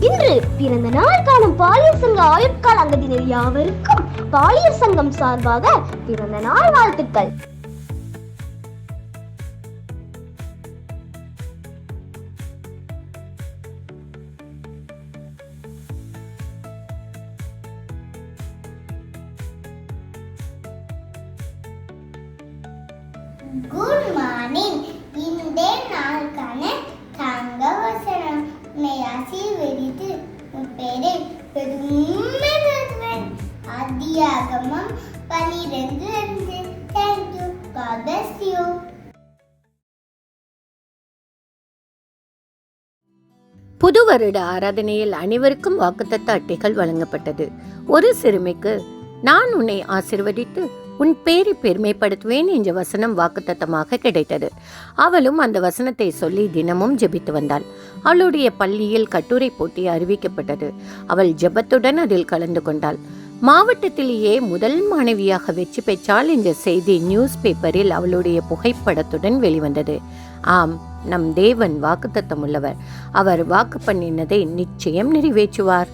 இன்று பிறந்த நாள் காணும் பாலியல் சங்க ஆயுட்கால அங்கத்தினர் யாவருக்கும் பாலியல் சங்கம் சார்பாக பிறந்த நாள் வாழ்த்துக்கள். Good morning. இந்த நாளுக்கான தங்க வசனம் ஆசீர்வதித்து பேரை பெருமை பெறுவேன். ஆதியாகமம் 12:2. Thank you. God bless you. புது வருட ஆராதனையில் அனைவருக்கும் வாக்குத்தத்த அட்டைகள் வழங்கப்பட்டது. ஒரு சிறுமிக்கு நான் உன்னை ஆசீர்வதித்து உன் பேரை பெருமைப்படுத்துவேன் என்ற வசனம் வாக்குத்தத்தமாக கிடைத்தது. அவளும் அந்த வசனத்தை சொல்லி தினமும் ஜெபித்து வந்தாள். அவளுடைய பள்ளியில் கட்டுரை போட்டி அறிவிக்கப்பட்டது. அவள் ஜெபத்துடன் அதில் கலந்து கொண்டாள். மாவட்டத்திலேயே முதல் மாணவியாக வெற்றி பெற்றாள் என்ற செய்தி நியூஸ் பேப்பரில் அவளுடைய புகைப்படத்துடன் வெளிவந்தது. ஆம், நம் தேவன் வாக்குத்தத்தம் உள்ளவர். அவர் வாக்கு பண்ணினதை நிச்சயம் நிறைவேற்றுவார்.